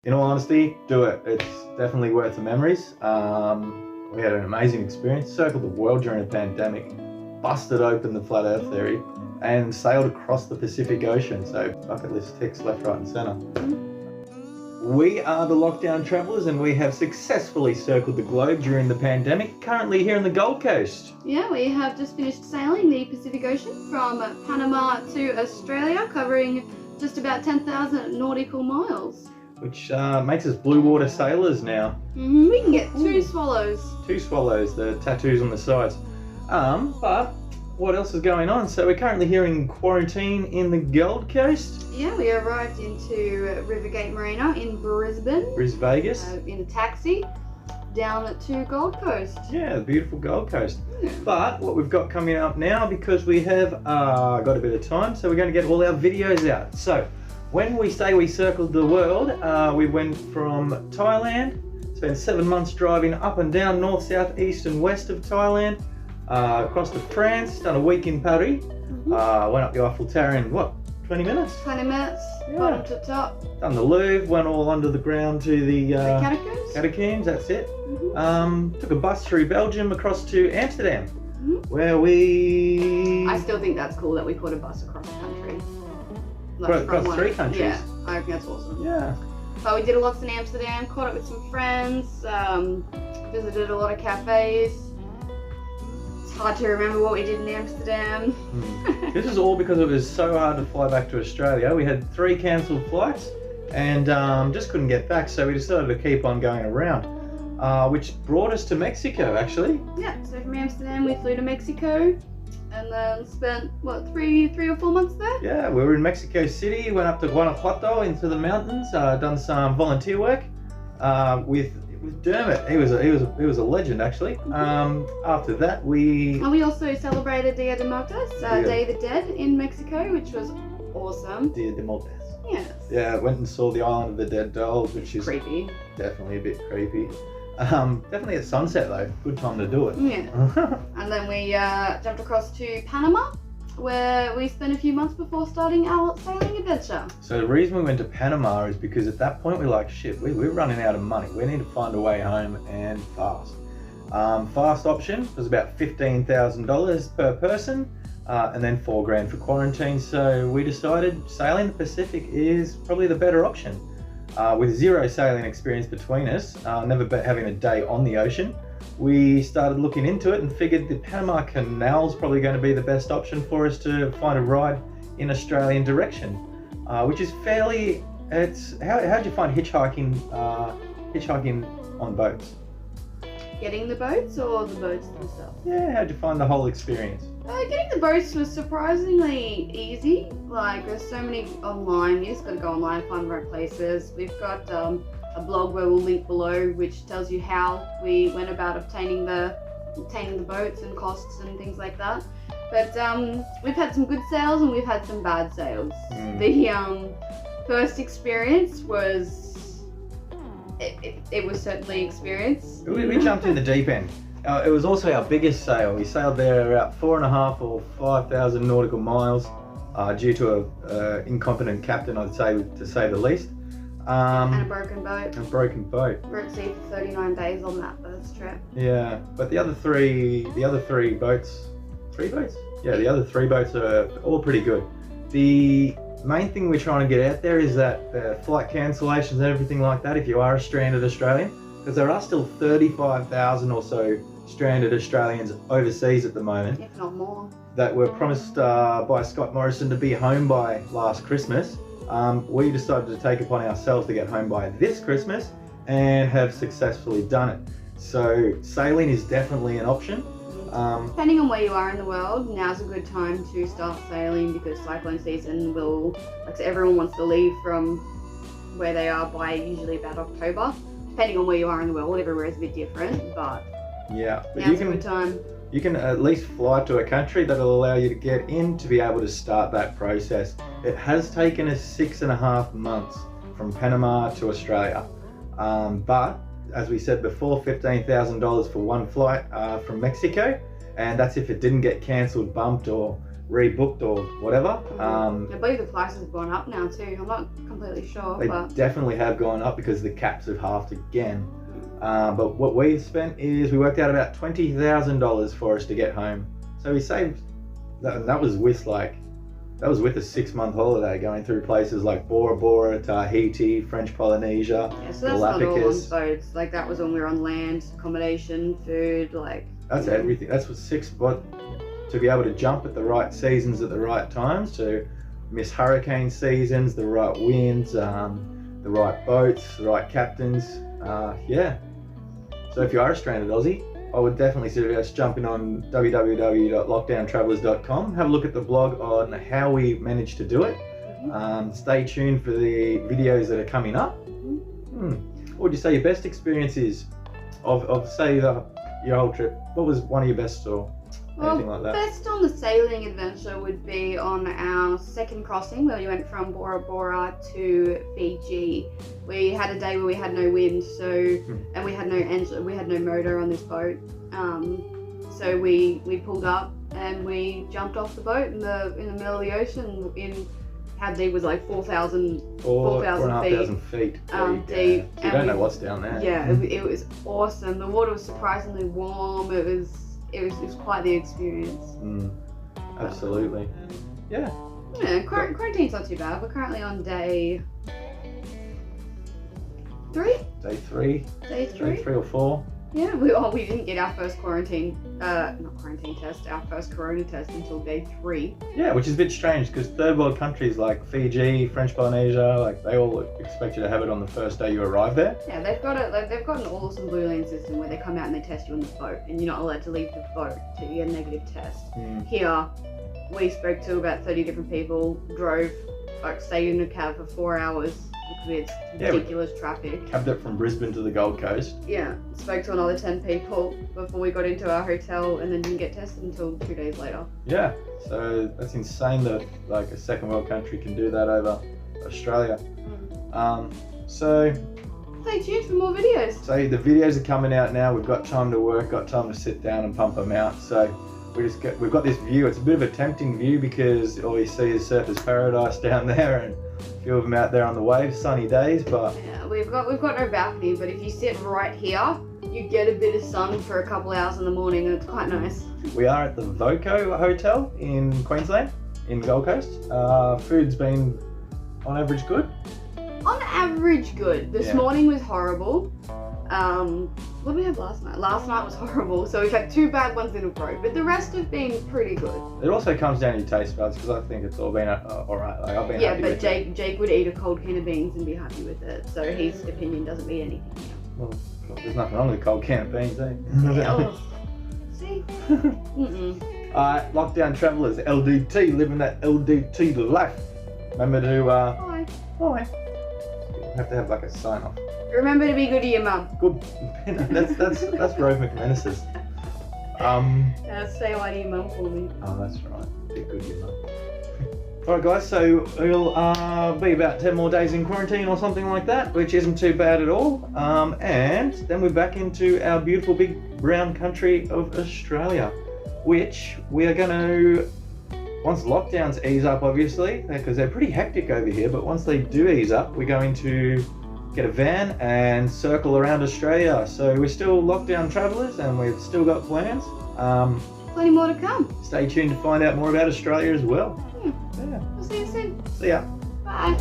In all honesty, do it. It's definitely worth the memories. We had an amazing experience, circled the world during a pandemic, busted open the flat earth theory, and sailed across the Pacific Ocean. So bucket list ticks left, right and centre. We are the Lockdown Travellers and we have successfully circled the globe during the pandemic, currently here in the Gold Coast. Yeah, we have just finished sailing the Pacific Ocean from Panama to Australia, covering just about 10,000 nautical miles. Which makes us blue water sailors now. We can get two swallows. Two swallows, the tattoos on the sides. But what else is going on? So we're currently here in quarantine in the Gold Coast. Yeah, we arrived into Rivergate Marina in Brisbane. Vegas. In a taxi down to Gold Coast. Yeah, the beautiful Gold Coast. Yeah. But what we've got coming up now, because we have got a bit of time, so we're going to get all our videos out. So when we say we circled the world, we went from Thailand, spent 7 months driving up and down north, south, east and west of Thailand, across to France, done a week in Paris, went up the Eiffel Tower in, 20 minutes? 20 minutes, Yeah. bottom to top. Done the Louvre, went all under the ground to the Catacombs? catacombs, that's it. Took a bus through Belgium across to Amsterdam, where we... I still think that's cool that we caught a bus across the country. Across from 3 countries? Yeah, I think that's awesome. Yeah. But we did a lot in Amsterdam, caught up with some friends, visited a lot of cafes. It's hard to remember what we did in Amsterdam. This is all because it was so hard to fly back to Australia. We had 3 cancelled flights and just couldn't get back, so we decided to keep on going around, which brought us to Mexico actually. Yeah, so from Amsterdam we flew to Mexico and then spent, three or 4 months there? Yeah, we were in Mexico City, went up to Guanajuato into the mountains, done some volunteer work with Dermot. He was a legend actually. After that we also celebrated Dia de Muertos, Day of the Dead in Mexico, which was awesome. Dia de Muertos. Yes. Yeah, went and saw the Island of the Dead Dolls, which is creepy. Definitely a bit creepy. Definitely at sunset though, good time to do it. Yeah. And then we jumped across to Panama, where we spent a few months before starting our sailing adventure. So the reason we went to Panama is because at that point we're like, shit, we're running out of money. We need to find a way home and fast. Fast option was about $15,000 per person, and then $4,000 for quarantine. So we decided sailing the Pacific is probably the better option. With 0 sailing experience between us, never having a day on the ocean, we started looking into it and figured the Panama Canal is probably going to be the best option for us to find a ride in Australian direction, which is fairly, how'd you find hitchhiking on boats? Getting the boats or the boats themselves? Yeah, how'd you find the whole experience? Getting the boats was surprisingly easy. Like, there's so many online, you just gotta go online, find the right places. We've got a blog where we'll link below, which tells you how we went about obtaining the boats and costs and things like that. But we've had some good sales and we've had some bad sales. The first experience was, it was certainly experience. We jumped in the deep end. It was also our biggest sail. We sailed there about 4,500 or 5,000 nautical miles due to an incompetent captain, I'd say, to say the least. And a broken boat. A broken boat. We were at sea for 39 days on that first trip. Yeah, but the other three boats, 3 boats? Yeah, the other 3 boats are all pretty good. The main thing we're trying to get out there is that flight cancellations and everything like that, if you are a stranded Australian, because there are still 35,000 or so stranded Australians overseas at the moment. If not more. That were promised by Scott Morrison to be home by last Christmas. We decided to take upon ourselves to get home by this Christmas and have successfully done it. So sailing is definitely an option. Depending on where you are in the world, now's a good time to start sailing because cyclone season will, so everyone wants to leave from where they are by usually about October. Depending on where you are in the world, everywhere is a bit different, but yeah, but now's a good time. You can at least fly to a country that'll allow you to get in to be able to start that process. It has taken us 6.5 months from Panama to Australia, but as we said before, $15,000 for one flight from Mexico, and that's if it didn't get cancelled, bumped or rebooked or whatever. I believe the prices have gone up now too. I'm not completely sure, They but definitely have gone up because the caps have halved again. But what we spent is we worked out about $20,000 for us to get home. So we saved that, and that was with a 6-month holiday going through places like Bora Bora, Tahiti, French Polynesia, yeah, so that's not all on Galapagos. boats. Like that was when we were on land, accommodation, food, like That's everything. That's what to be able to jump at the right seasons at the right times, to miss hurricane seasons, the right winds, the right boats, the right captains. Yeah. So if you are a stranded Aussie, I would definitely suggest jumping on www.lockdowntravellers.com. Have a look at the blog on how we managed to do it. Stay tuned for the videos that are coming up. What would you say your best experience is of say your whole trip? What was one of your best or anything like that? Best on the sailing adventure would be on our second crossing where we went from Bora Bora to Fiji. We had a day where we had no wind, and we had no engine, we had no motor on this boat. So we pulled up and we jumped off the boat in the middle of the ocean. How deep was like 4,000 feet. 4,500 feet. Deep. So you don't know what's down there. Yeah, it was awesome. The water was surprisingly warm. It was quite the experience. Absolutely. Yeah. Yeah, quarantine's not too bad. We're currently on day 3. Day 3. Day 3. Day 3 or 4. Yeah, we didn't get our first our first corona test until day 3. Yeah, which is a bit strange because third world countries like Fiji, French Polynesia, like they all expect you to have it on the first day you arrive there. Yeah, they've got an awesome blue lane system where they come out and they test you on the boat, and you're not allowed to leave the boat till you get a negative test. Here, we spoke to about 30 different people, stayed in a cab for 4 hours. With ridiculous traffic. Cabbed it from Brisbane to the Gold Coast. Yeah, spoke to another 10 people before we got into our hotel, and then didn't get tested until 2 days later. Yeah, so that's insane that like a second world country can do that over Australia. So stay tuned for more videos. So the videos are coming out now. We've got time to work, got time to sit down and pump them out. So we've got this view. It's a bit of a tempting view because all you see is surfer's paradise down there, and a few of them out there on the waves, sunny days. But yeah, we've got no balcony, but if you sit right here, you get a bit of sun for a couple hours in the morning, and it's quite nice. We are at the Voco Hotel in Queensland, in Gold Coast. Food's been on average good. On average good. This morning was horrible. What did we have last night? Last night was horrible, so we've had 2 bad ones in a row, but the rest have been pretty good. It also comes down to your taste buds, because I think it's all been alright. Like, I've been happy but with Jake would eat a cold can of beans and be happy with it, so his opinion doesn't mean anything. Well, there's nothing wrong with a cold can of beans, eh? See? Alright, Lockdown Travellers, LDT, living that LDT life. Remember to, Bye. Bye. You have to have like a sign off. Remember to be good to your mum. Good. that's Rove McManus's. Say hi to your mum for me. Oh, that's right. Be good to your mum. Alright guys, so we'll be about 10 more days in quarantine or something like that, which isn't too bad at all. And then we're back into our beautiful big brown country of Australia, which we are going to, once lockdowns ease up obviously, because they're pretty hectic over here, but once they do ease up, we're going to get a van and circle around Australia. So we're still lockdown travellers and we've still got plans. Plenty more to come. Stay tuned to find out more about Australia as well. Yeah. We'll see you soon. See ya. Bye.